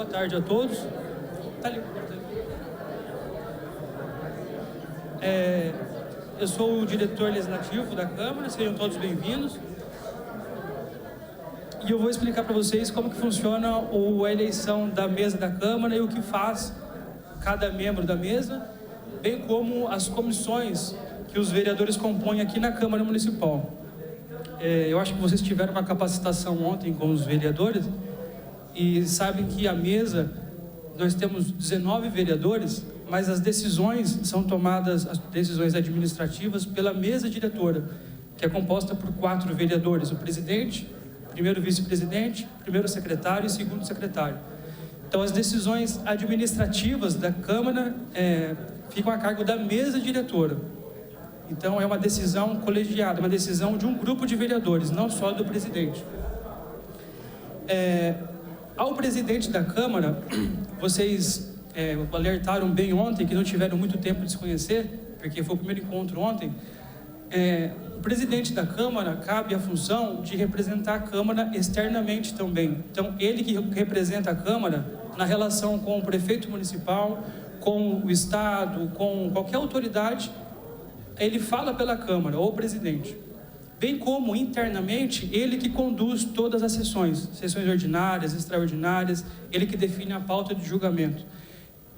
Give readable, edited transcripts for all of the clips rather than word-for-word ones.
Boa tarde a todos. Tá ali. Eu sou o diretor legislativo da Câmara, sejam todos bem-vindos. E eu vou explicar para vocês como que funciona a eleição da mesa da Câmara e o que faz cada membro da mesa, bem como as comissões que os vereadores compõem aqui na Câmara Municipal. Eu acho que vocês tiveram uma capacitação ontem com os vereadores e sabem que a mesa, nós temos 19 vereadores, mas as decisões são tomadas, as decisões administrativas, pela mesa diretora, que é composta por 4 vereadores, o presidente, primeiro vice-presidente, primeiro secretário e segundo secretário. Então, as decisões administrativas da Câmara ficam a cargo da mesa diretora. Então, é uma decisão colegiada, uma decisão de um grupo de vereadores, não só do presidente. Ao presidente da Câmara, vocês alertaram bem ontem, que não tiveram muito tempo de se conhecer, porque foi o primeiro encontro ontem. O presidente da Câmara cabe a função de representar a Câmara externamente também. Então, ele que representa a Câmara na relação com o prefeito municipal, com o Estado, com qualquer autoridade, ele fala pela Câmara, ou presidente. Bem como, internamente, ele que conduz todas as sessões ordinárias, extraordinárias, ele que define a pauta de julgamento.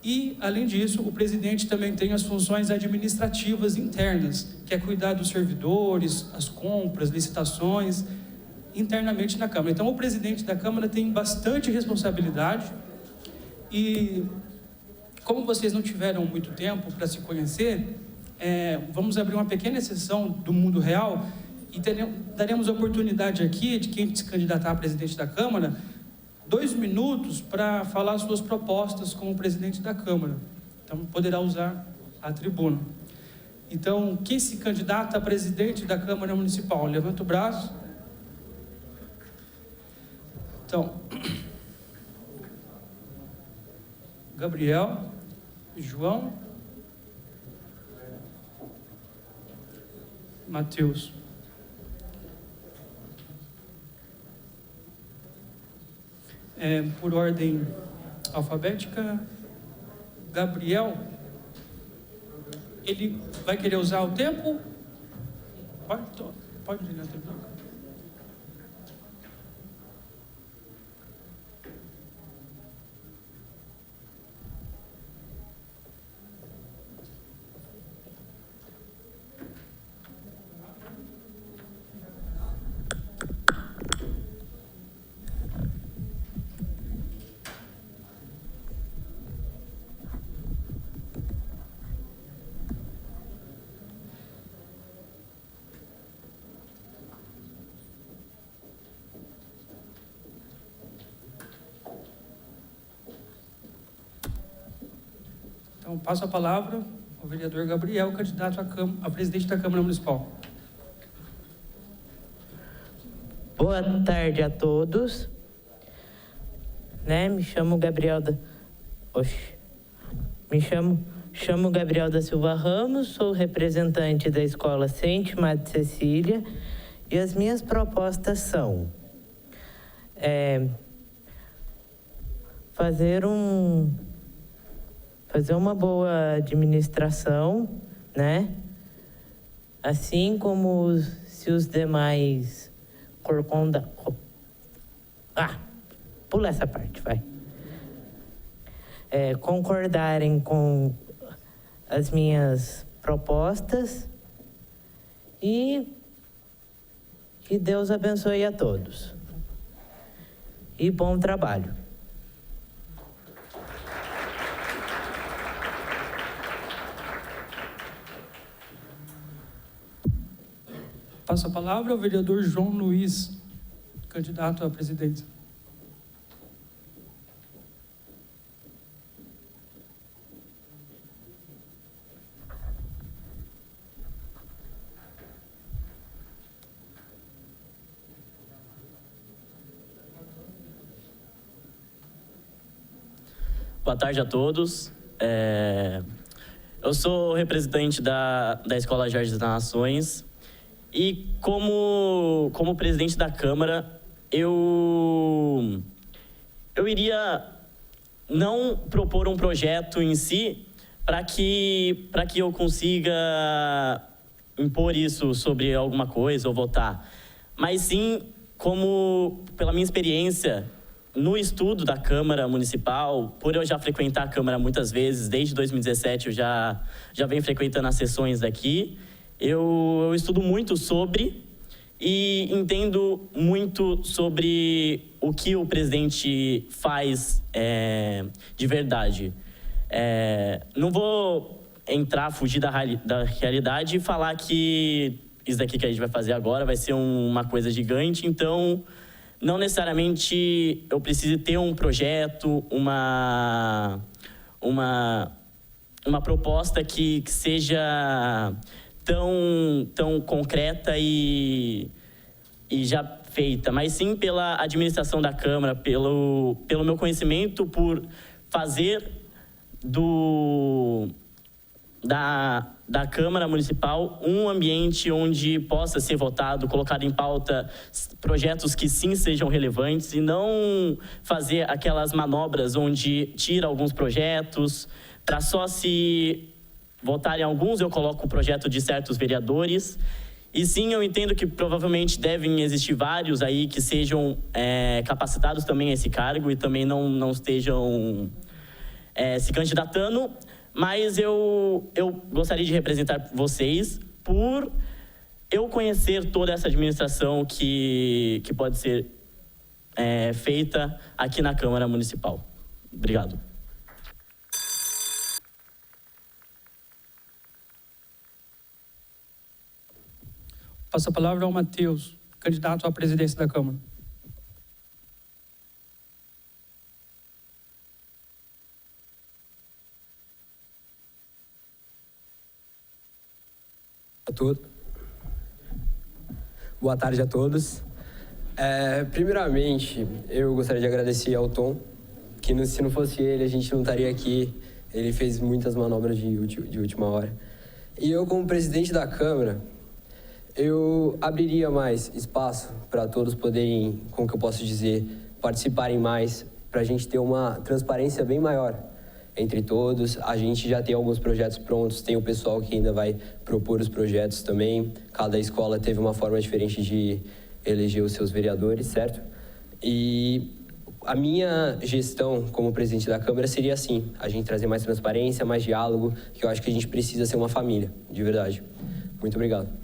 E, além disso, o presidente também tem as funções administrativas internas, que é cuidar dos servidores, as compras, licitações, internamente na Câmara. Então, o presidente da Câmara tem bastante responsabilidade e, como vocês não tiveram muito tempo para se conhecer, vamos abrir uma pequena exceção do mundo real e daremos a oportunidade aqui de quem se candidatar a presidente da Câmara 2 minutos para falar suas propostas como presidente da Câmara. Então, poderá usar a tribuna. Então, quem se candidata a presidente da Câmara Municipal? Levanta o braço. Então, Gabriel, João, Matheus. Por ordem alfabética, Gabriel, ele vai querer usar o tempo? Pode ligar a tempo. Então, passo a palavra ao vereador Gabriel, candidato a presidente da Câmara Municipal. Boa tarde a todos. Me chamo Gabriel chamo Gabriel da Silva Ramos, sou representante da Escola Sente Madre Cecília e as minhas propostas são fazer uma boa administração, assim como se os demais pula essa parte, vai. Concordarem com as minhas propostas e que Deus abençoe a todos. E bom trabalho. Passo a palavra ao vereador João Luiz, candidato à presidência. Boa tarde a todos. Eu sou representante da Escola Jardim das Nações e como presidente da Câmara, eu iria não propor um projeto em si para que eu consiga impor isso sobre alguma coisa ou votar, mas sim como, pela minha experiência no estudo da Câmara Municipal, por eu já frequentar a Câmara muitas vezes, desde 2017 eu já venho frequentando as sessões daqui, eu estudo muito sobre e entendo muito sobre o que o presidente faz de verdade. Não vou fugir da realidade e falar que isso daqui que a gente vai fazer agora vai ser uma coisa gigante, então não necessariamente eu preciso ter um projeto, uma proposta que seja tão concreta e já feita, mas sim pela administração da Câmara, pelo meu conhecimento, por fazer da Câmara Municipal um ambiente onde possa ser votado, colocado em pauta projetos que sim sejam relevantes e não fazer aquelas manobras onde tira alguns projetos para só se votarem alguns, eu coloco o projeto de certos vereadores. E sim, eu entendo que provavelmente devem existir vários aí que sejam capacitados também a esse cargo e também não estejam se candidatando, mas eu gostaria de representar vocês por eu conhecer toda essa administração que pode ser feita aqui na Câmara Municipal. Obrigado. Passo a palavra ao Matheus, candidato à presidência da Câmara. Boa tarde a todos. Primeiramente, eu gostaria de agradecer ao Tom, que se não fosse ele, a gente não estaria aqui. Ele fez muitas manobras de última hora. E eu, como presidente da Câmara, eu abriria mais espaço para todos poderem, como que eu posso dizer, participarem mais, para a gente ter uma transparência bem maior entre todos. A gente já tem alguns projetos prontos, tem o pessoal que ainda vai propor os projetos também. Cada escola teve uma forma diferente de eleger os seus vereadores, certo? E a minha gestão como presidente da Câmara seria assim, a gente trazer mais transparência, mais diálogo, que eu acho que a gente precisa ser uma família, de verdade. Muito obrigado.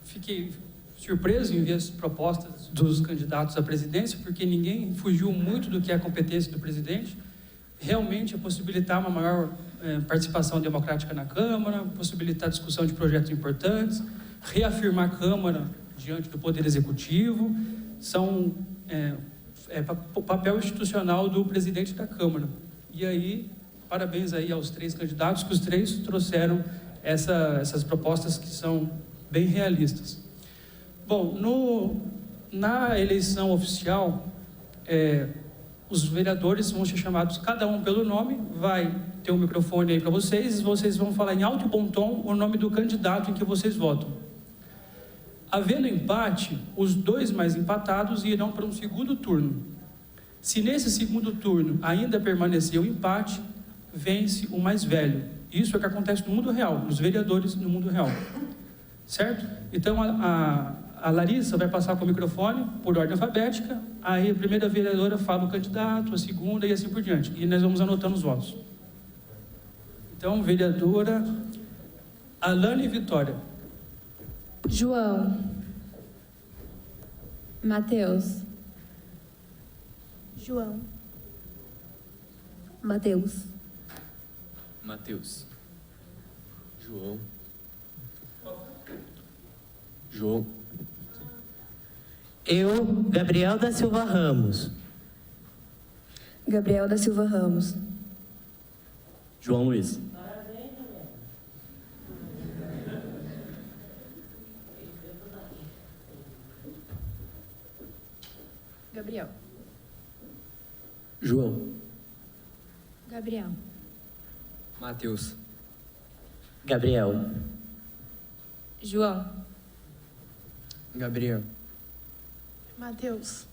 Fiquei surpreso em ver as propostas dos candidatos à presidência, porque ninguém fugiu muito do que é a competência do presidente. Realmente é possibilitar uma maior participação democrática na Câmara, possibilitar a discussão de projetos importantes, reafirmar a Câmara diante do Poder Executivo, são papel institucional do presidente da Câmara. E aí, parabéns aí aos três candidatos, que os três trouxeram essas propostas que são bem realistas. Bom, na eleição oficial, os vereadores vão ser chamados, cada um pelo nome, vai ter um microfone aí para vocês, e vocês vão falar em alto e bom tom o nome do candidato em que vocês votam. Havendo empate, os dois mais empatados irão para um segundo turno. Se nesse segundo turno ainda permanecer o empate, vence o mais velho. Isso é o que acontece no mundo real, nos vereadores no mundo real. Certo? Então, a Larissa vai passar com o microfone por ordem alfabética, aí a primeira vereadora fala o candidato, a segunda e assim por diante. E nós vamos anotando os votos. Então, vereadora Alane Vitória. João. Matheus. João. Matheus. Matheus. João. Eu, Gabriel da Silva Ramos. Gabriel da Silva Ramos. João Luiz. Gabriel. João. Gabriel. Matheus. Gabriel. João. Gabriel. Matheus.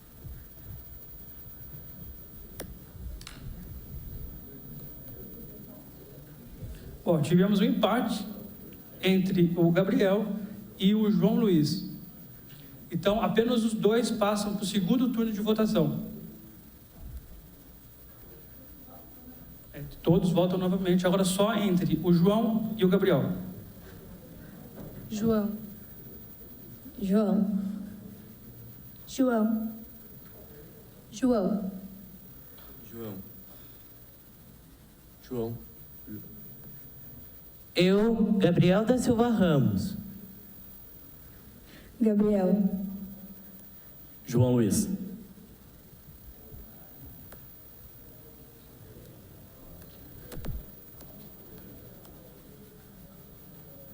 Ó, tivemos um empate entre o Gabriel e o João Luiz. Então, apenas os dois passam para o segundo turno de votação. Todos votam novamente, agora só entre o João e o Gabriel. João. João. João. João. João. João. Eu, Gabriel da Silva Ramos. Gabriel. João Luiz.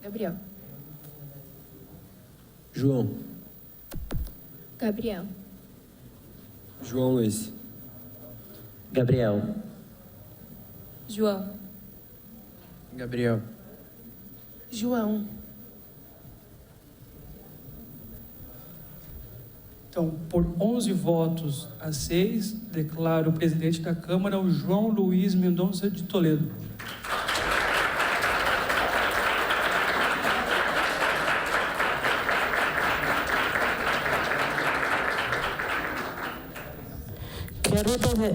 Gabriel. João. Gabriel. João Luiz. Gabriel. João. Gabriel. João. Então, por 11 votos a 6, declaro o presidente da Câmara o João Luiz Mendonça de Toledo.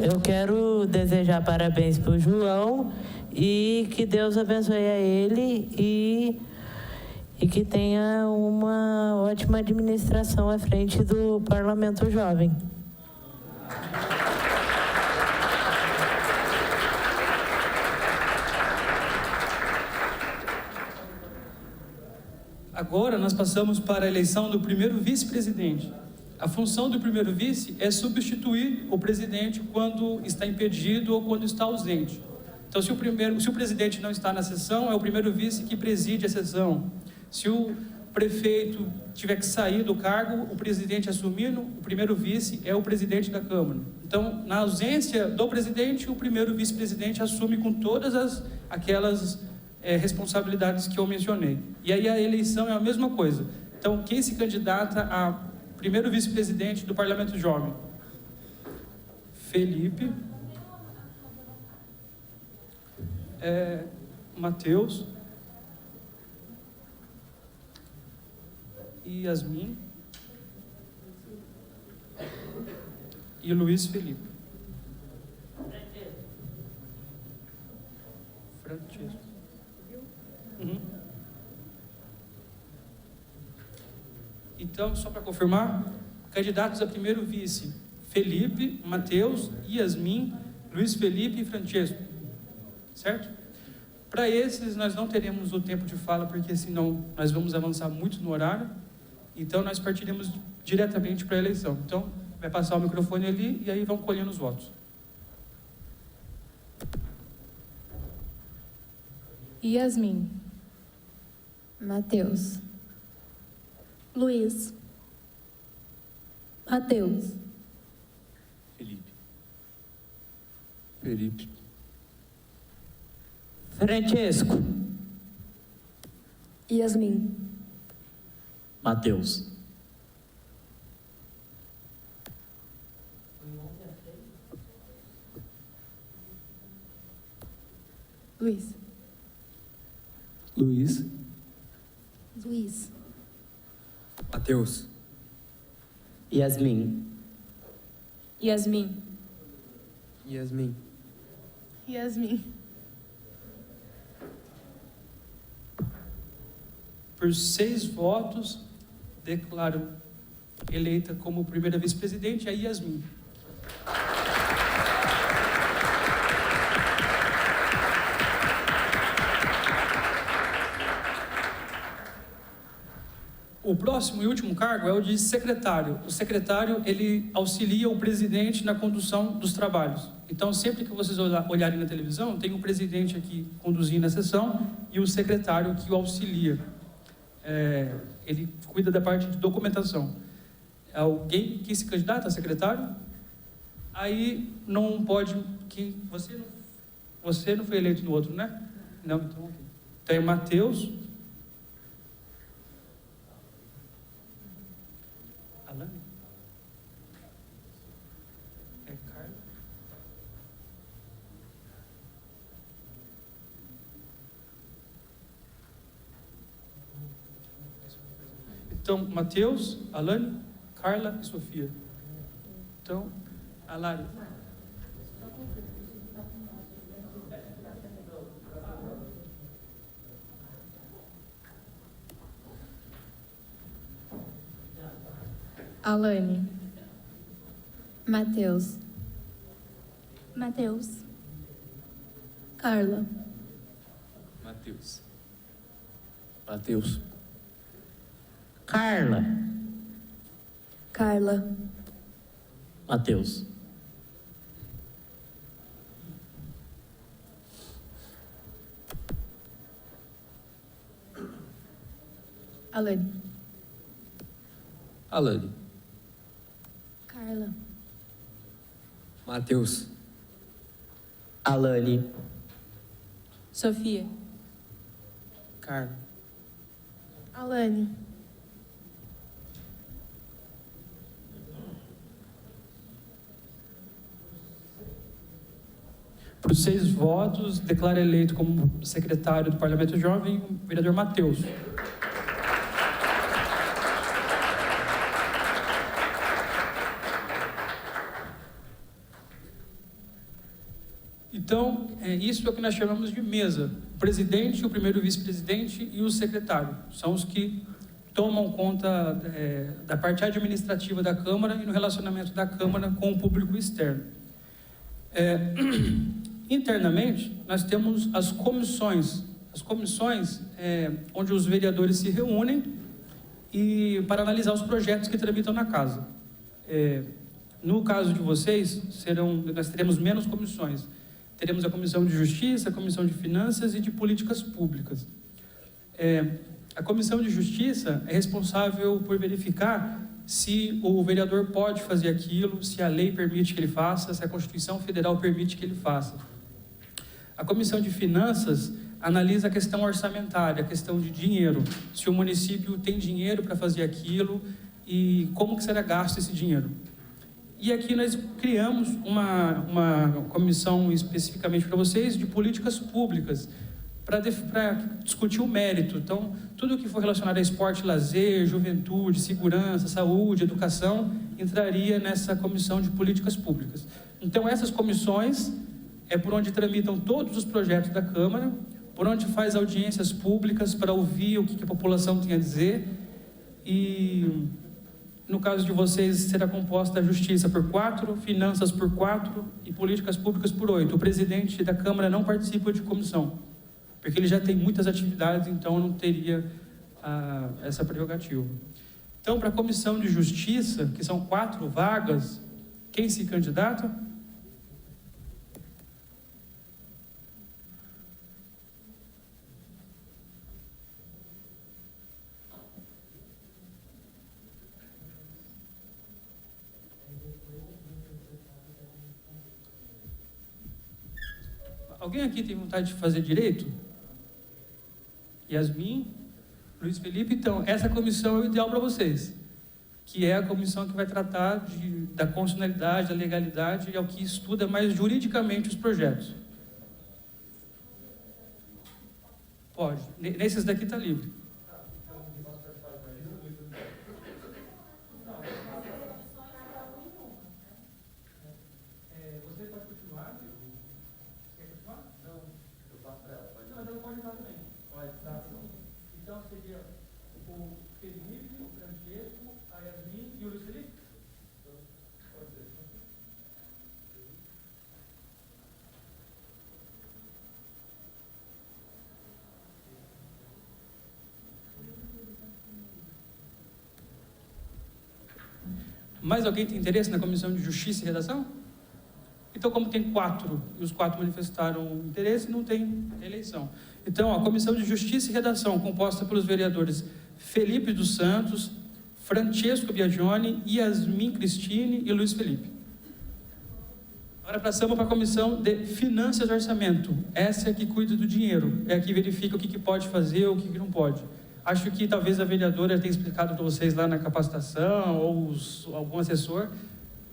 Eu quero desejar parabéns para o João e que Deus abençoe a ele e que tenha uma ótima administração à frente do Parlamento Jovem. Agora nós passamos para a eleição do primeiro vice-presidente. A função do primeiro vice é substituir o presidente quando está impedido ou quando está ausente. Então, se o presidente não está na sessão, é o primeiro vice que preside a sessão. Se o prefeito tiver que sair do cargo, o presidente assumindo, o primeiro vice é o presidente da Câmara. Então, na ausência do presidente, o primeiro vice-presidente assume com todas aquelas responsabilidades que eu mencionei. E aí a eleição é a mesma coisa. Então, quem se candidata a primeiro vice-presidente do Parlamento Jovem? Felipe. Matheus. Yasmin. E Luiz Felipe. Francisco. Uhum. Então, só para confirmar, candidatos a primeiro vice: Felipe, Matheus, Yasmin, Luiz Felipe e Francesco. Certo? Para esses, nós não teremos o tempo de fala, porque senão nós vamos avançar muito no horário. Então, nós partiremos diretamente para a eleição. Então, vai passar o microfone ali e aí vão colhendo os votos. Yasmin. Matheus. Luiz. Matheus. Felipe. Felipe. Francesco. Yasmin. Matheus. Luiz. Luiz. Luiz. Matheus. Yasmin. Yasmin. Yasmin. Yasmin. Por 6 votos, declaro eleita como primeira vice-presidente a Yasmin. O próximo e último cargo é o de secretário. O secretário, ele auxilia o presidente na condução dos trabalhos. Então, sempre que vocês olharem na televisão, tem o presidente aqui conduzindo a sessão e o secretário que o auxilia. Ele cuida da parte de documentação. Alguém que se candidata a secretário, aí não pode... Você não foi eleito no outro, né? Não, então ok. Então é Matheus... Alane? É Carla? Então, Matheus, Alane, Carla e Sofia. Então, Alane. Alane. Matheus. Matheus. Carla. Matheus. Matheus. Carla. Carla. Matheus. Alane. Alane. Carla. Matheus. Alane. Sofia. Carla. Alane. Por 6 votos, declara eleito como secretário do Parlamento Jovem o vereador Matheus. Então, isso é o que nós chamamos de mesa. O presidente, o primeiro vice-presidente e o secretário. São os que tomam conta da parte administrativa da Câmara e no relacionamento da Câmara com o público externo. Internamente, nós temos as comissões. As comissões onde os vereadores se reúnem para analisar os projetos que tramitam na casa. No caso de vocês, nós teremos menos comissões. Teremos a Comissão de Justiça, a Comissão de Finanças e de Políticas Públicas. A Comissão de Justiça é responsável por verificar se o vereador pode fazer aquilo, se a lei permite que ele faça, se a Constituição Federal permite que ele faça. A Comissão de Finanças analisa a questão orçamentária, a questão de dinheiro, se o município tem dinheiro para fazer aquilo e como que será gasto esse dinheiro. E aqui nós criamos uma comissão especificamente para vocês de políticas públicas, para discutir o mérito. Então, tudo que for relacionado a esporte, lazer, juventude, segurança, saúde, educação, entraria nessa comissão de políticas públicas. Então, essas comissões é por onde tramitam todos os projetos da Câmara, por onde faz audiências públicas para ouvir o que a população tem a dizer. E, no caso de vocês, será composta a Justiça por 4, Finanças por 4 e Políticas Públicas por 8. O presidente da Câmara não participa de comissão, porque ele já tem muitas atividades, então não teria essa prerrogativa. Então, para a Comissão de Justiça, que são 4 vagas, quem se candidata? Alguém aqui tem vontade de fazer direito? Yasmin, Luiz Felipe. Então, essa comissão é o ideal para vocês, que é a comissão que vai tratar da constitucionalidade, da legalidade, e é o que estuda mais juridicamente os projetos. Pode. Nesses daqui está livre. Você pode continuar? Quer continuar? Não. Eu passo para ela. Não, mas ela pode entrar também. Pode, tá. Então seria o Felipe, o Francesco, a Yasmin e o Luiz Felipe? Pode ser. Mais alguém tem interesse na Comissão de Justiça e Redação? Então, como tem 4, e os 4 manifestaram interesse, não tem eleição. Então, a Comissão de Justiça e Redação, composta pelos vereadores Felipe dos Santos, Francesco Biagioni, Yasmin Cristine e Luiz Felipe. Agora passamos para a Comissão de Finanças e Orçamento. Essa é a que cuida do dinheiro, é a que verifica o que pode fazer, o que não pode. Acho que talvez a vereadora tenha explicado para vocês lá na capacitação, ou algum assessor,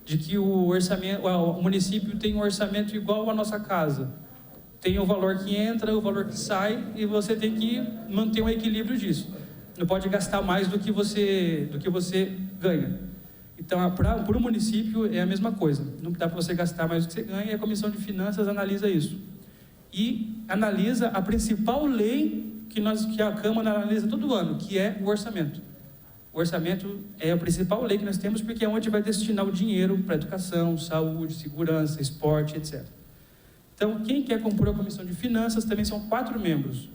de que o município tem um orçamento igual à nossa casa. Tem o valor que entra, o valor que sai, e você tem que manter um equilíbrio disso. Não pode gastar mais do que você ganha. Então, para o município é a mesma coisa. Não dá para você gastar mais do que você ganha, e a Comissão de Finanças analisa isso. E analisa a principal lei que a Câmara analisa todo ano, que é o orçamento. O orçamento é a principal lei que nós temos, porque é onde vai destinar o dinheiro para educação, saúde, segurança, esporte, etc. Então, quem quer compor a Comissão de Finanças também são 4 membros.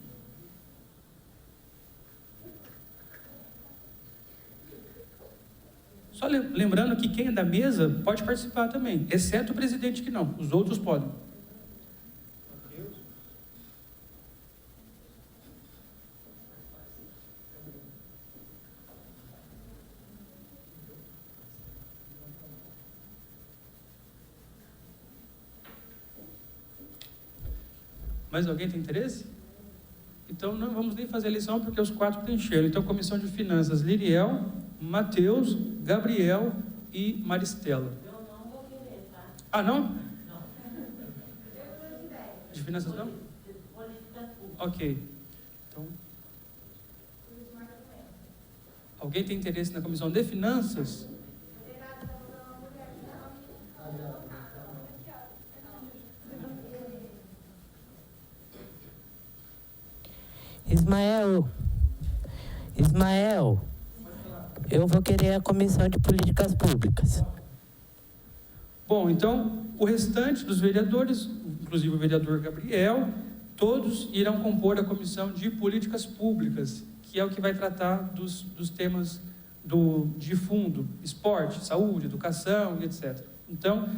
Só lembrando que quem é da mesa pode participar também, exceto o presidente que não, os outros podem. Mais alguém tem interesse? Então não vamos nem fazer a eleição porque os 4 preencheram. Então, Comissão de Finanças, Liriel, Matheus, Gabriel e Maristela. Eu não vou querer, tá? Ah, não? Não. De Finanças não? Política pública. Ok. Então, alguém tem interesse na Comissão de Finanças? Ismael, eu vou querer a Comissão de Políticas Públicas. Bom, então, o restante dos vereadores, inclusive o vereador Gabriel, todos irão compor a Comissão de Políticas Públicas, que é o que vai tratar dos temas de fundo, esporte, saúde, educação e etc. Então,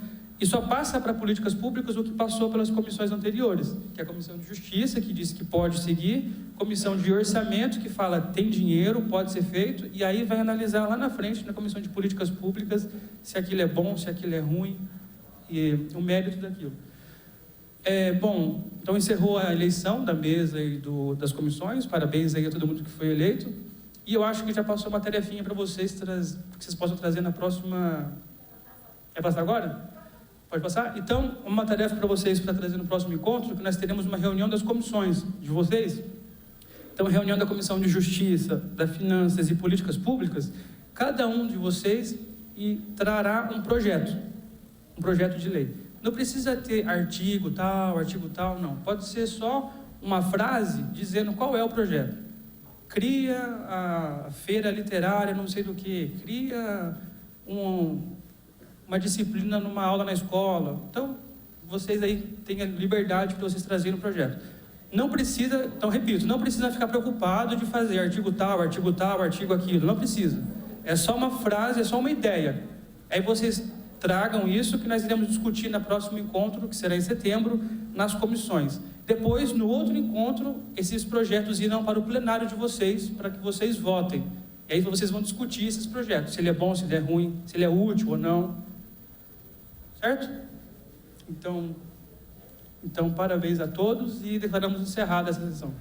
e só passa para políticas públicas o que passou pelas comissões anteriores, que é a Comissão de Justiça, que disse que pode seguir, Comissão de Orçamento, que fala tem dinheiro, pode ser feito, e aí vai analisar lá na frente, na Comissão de Políticas Públicas, se aquilo é bom, se aquilo é ruim, e o mérito daquilo. Bom, então encerrou a eleição da mesa e das comissões, parabéns aí a todo mundo que foi eleito, e eu acho que já passou uma tarefinha para vocês, que vocês possam trazer na próxima... É passar agora? Pode passar? Então, uma tarefa para vocês para trazer no próximo encontro, que nós teremos uma reunião das comissões de vocês. Então, reunião da Comissão de Justiça, da Finanças e Políticas Públicas, cada um de vocês trará um projeto de lei. Não precisa ter artigo tal, não. Pode ser só uma frase dizendo qual é o projeto. Cria a feira literária, não sei do que, cria uma disciplina numa aula na escola. Então, vocês aí têm a liberdade para vocês trazerem o projeto. Não precisa, então repito, não precisa ficar preocupado de fazer artigo tal, artigo aquilo, não precisa. É só uma frase, é só uma ideia. Aí vocês tragam isso que nós iremos discutir no próximo encontro, que será em setembro, nas comissões. Depois, no outro encontro, esses projetos irão para o plenário de vocês, para que vocês votem. E aí vocês vão discutir esses projetos, se ele é bom, se ele é ruim, se ele é útil ou não. Certo? Então, parabéns a todos e declaramos encerrada essa sessão.